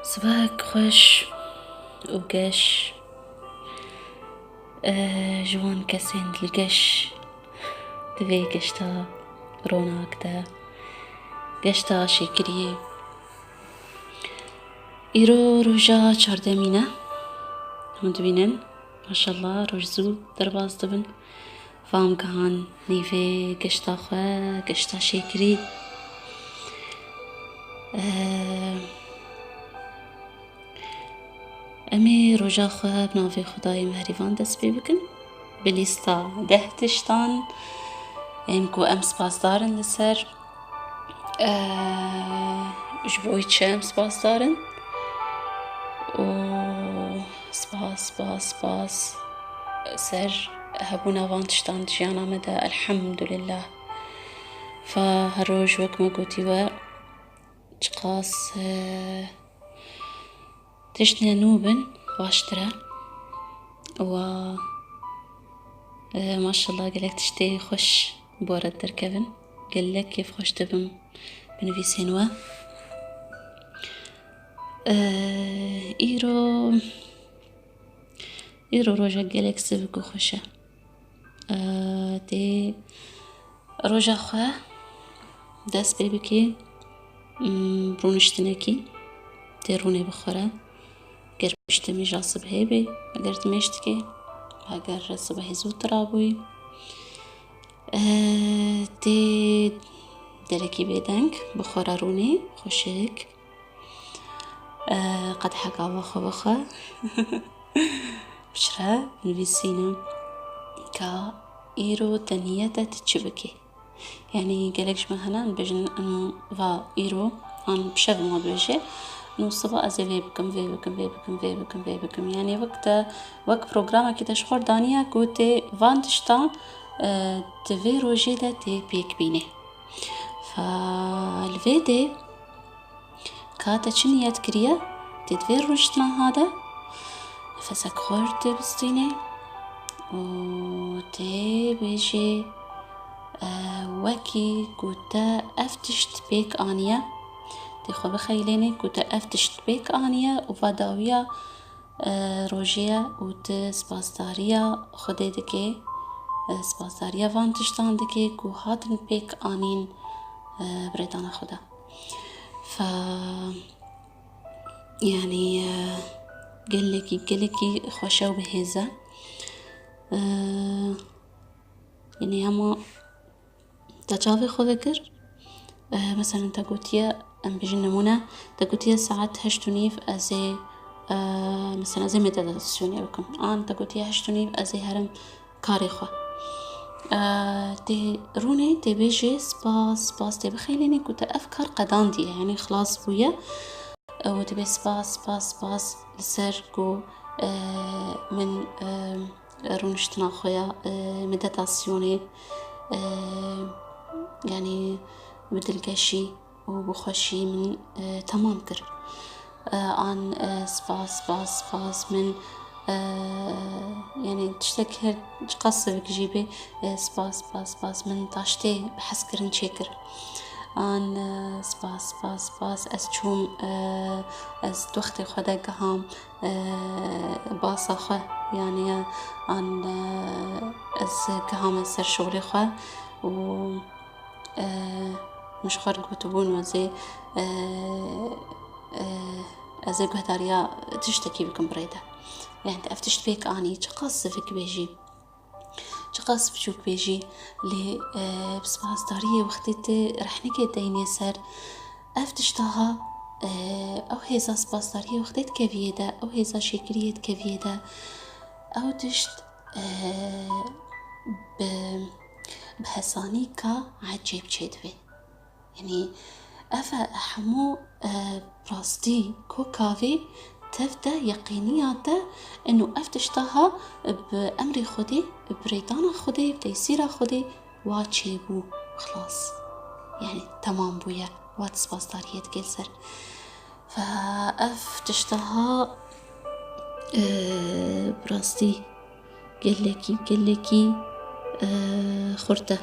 صباحك خوش وقش. جوان كسين القش تبي قشتا روناكتا قشتا شكري إيرو روجا چاردمينة هندبينن ما شاء الله روجزو درباز دبن فام كهان نيفي قشتا خوا قشتا شكري امي روجا خوا بنافي خداي مهريفان دست بي بكن بليستا دهتشتان امكو امس باسدارن لسر جبوي شمس باسدارن و سباس سر هبونا وانتشتان جيانا مدى الحمد لله. فهروج وك ما قوتي و جقاس تشتنا نوبن واشترا و ما شاء الله قالك تشتي خوش بورد دركبن قالك كيف خوش تبن بنفي سينوا إيرو روجا قالك سبكو خوشة دي روجا خوا دست بيبكي برونشتنكي دي روني بخورة قر بشتمي جاصب هيبي اگر تمشتكي اگر صبحي زود ترابوي دي دركي بيدنك بخورة روني خوشك قد حكا وخا بشرا نفيسينا كا إيرو تنية تتشبكي يعني قالكش مثلا بجن انو فا إيرو عن بشغل ما بيجي نو صبا ازي بكم يعني وقت بروجرام كده شخور دانيا كوتي فانتشتا تفي روجيدا تي بيك بيني فالفيدي كاتا چنيات كريا تدفي روجتنا هذا فسك خورت بستيني و تي بيجي وكي كوتا افتشت بيك آنيا تخو بخيليني كوتا افتشت بيك آنيا وفاداويا روجيا وت سباسداريا خودي دكي سباسداريا فانتشتان دكي كو هاتن بيك آنين بريدانا خدا ف يعني قلكي خوشاو بهيزة يعني هما تجافي خو ذكر مثلا تقوتيا ام بيجي نمونة تقوتيا ساعات هشتونيف ازي مثلا زي ميديتاسيون بكم ان تقوتيا هشتونيف ازي هرم كاري خو تي روني تي بيجي سباس تي بخيليني كنت افكار قداندي يعني خلاص بويا وتبي سباس لسر كو من رونشتنا خويا ميديتاسيوني يعني بدل كشي وبخشي من تمام كر عن سباس من يعني تشتكر قصبك جيبي سباس من تاشتي بحس كرن شكر عن سباس أسجوم أز دوختي خدا قهام باصا خو يعني عن أز قهام أسر شغلي خو و مش خارج بتبون وزي أزي قهداريا تشتكي بكم بريدة يعني أفتشت بيك آني تقصفك بيجي تقصف بشوك بيجي لي بسباس دارية وقتي رح نكي ديني سر أفتشتها أو هيزا سباس دارية وقتي كفيدة أو هيزا شكرية كفيدة أو تشت بحساني كا عجيب شدوي يعني أفا حمو براستي كو كافي تفدا يقينياته انه افتشتها بامري خدي بريدانا خدي بتيسيرا خدي واتشيبو خلاص يعني تمام بويا واتسباس داريت كيلسر فافتشتها براستي قلكي خورته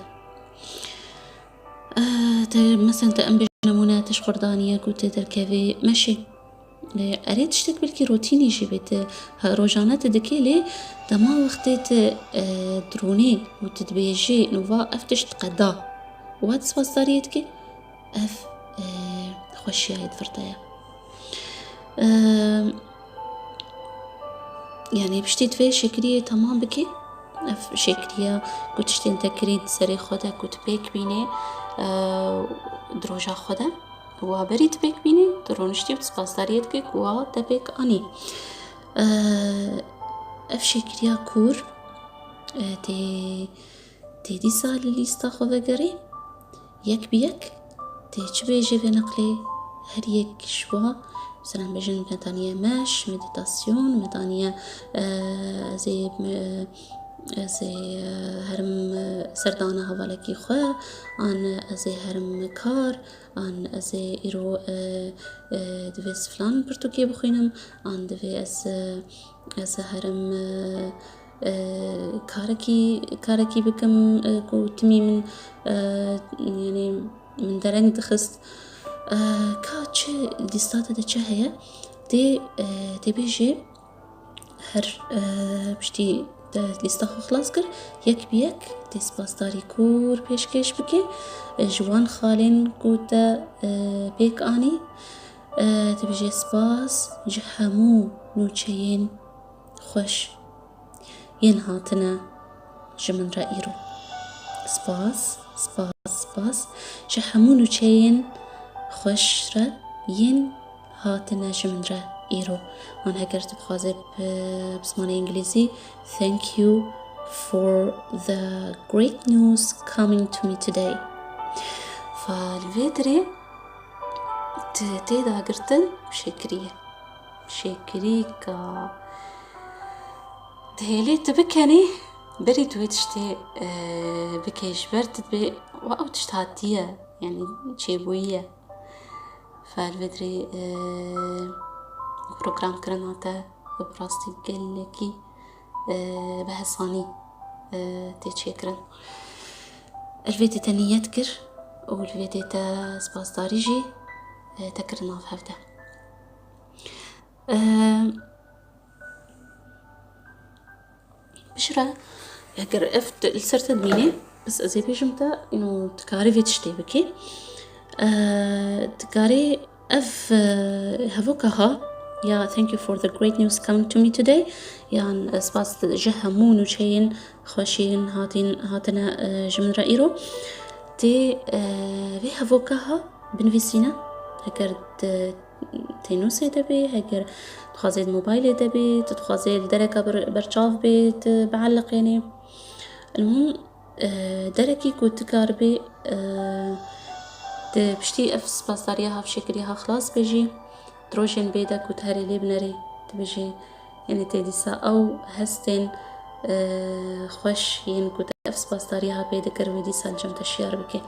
مثلا تأم بجنمونة تشخر دانية كوتي تركبي ماشي أريد تشتك بالكي روتيني جبت روجانات دكي لي دما وقتت دروني وتتبيجي نوفا أفتش تقدا وات سباستاريتكي أف خوشي هاي دفرتايا يعني بشتي تفي شكرية تمام بكي أف شكرية كنت شتين تكريد سري خودا كنت بيك بيني دروجا خودا وبريد بيك بيني درونشتي بسباستاريتكي وا تبيك أني أف شكرية كور تي دي سال اللي استاخذ قري يك بيك تي شبي جيبي نقلي هر يك شوا مثلا بجن مدانية ماش مديتاسيون مدانية زي هرم سردانة هوالكي خوا عن زي هرم كار عن زي إيرو دفيس فلان برتوكي بخينم عن دفي از هرم كاركي بكم كو تمي من يعني من درنگ دخست كا چه ديستاتا دا چه هيا دي بيجي هر بشتي لیستا خلاص کر یک بیک دسپاسداری کور پیشکش بکی جوان خالین کوتا بیک آنی تبجي سپاس جهمو نوچين خوش ينهاتنا جمن رائرو سپاس جهمو نوچين خوش را ين هاتنا جمن رائرو من هكرت بخازب بسمانة إنجليزي thank you for the great news coming to me today. فالفيدري تيدا قرتن شكريكا تهيلي تبكني بري تويتشتي بكيش برت بي وأو تشتهاتية يعني تشيبوية فالفيدري بروجرام كرناتا براستي قلكي بهصاني تيتشكرن الفيديو تاني يذكر والفيديو تا سباس داريجي تكرنا في هفته بشرة يقر افت السرت دميني بس ازي بيجمتا انو تكاري فيتشتي بكي تكاري اف هفوكها يا thank you for the great news coming to me today يعني سباس جهمون وشين خوشين هاتنا جمن رائرو تي في هفوكها بنفيسينا هكر تينوسي دبي هكر تخازي الموبايل دبي تتخازي الدركة برشاف بيت بعلق يعني المهم دركي كنت كاربي بشتي اف سباس داريها في شكلها خلاص بيجي دروجين بيدك وتهري لي بنري تبجي يعني تديسا أو هستين خوش ين كنت أفس باستاريها بيدك رويديسا الجمت الشيار بكي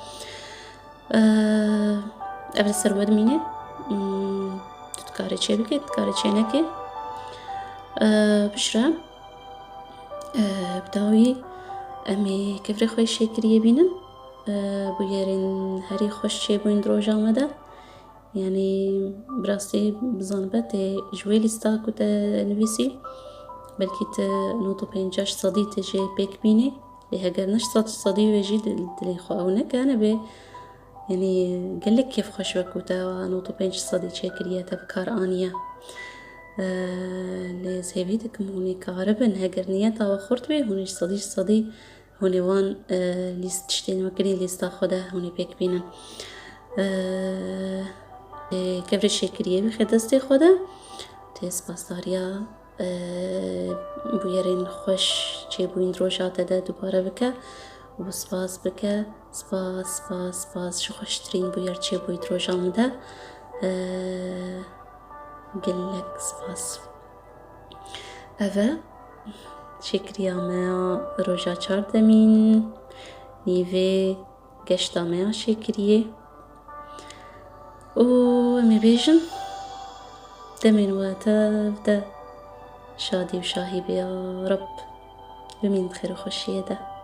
قبل السرود ميني تتكاري چه بكي تتكاري چه نكي بشرا بداوي أمي كفري خوش شكرية بينم بويرين هري خوش چه بوين دروجا مدا يعني براستي بزنبت جويلي ستا كنت نفسي بلكي نوتو بينجاش صدي تجي بيك بيني لها قرنش صدي ويجي دلي خواهونك أنا بي يعني قلك كيف خوش وكوتا نوتو بينج صدي شاكرياتا بكار آنيا لزهبيتك هوني كاربن هقرنياتا وخورت بي هونيش صدي هوني وان ليست تشتين وكرين ليستا خودا هوني بيك بينا كفر الشكرية بخدستي خدا تيس باستاريا بويرين خوش چه بوين دروشات دا دوباره بكا وسپاس بكا سپاس شو خوشترين بوير چه بوي دروشام دا قلك سپاس أفا شكريا ما روجا چاردمين نيفي قشتا ما شكرية ومي بيجن دمين واتا بدا شادي وشاهي يا رب بمين بخير وخوشية ده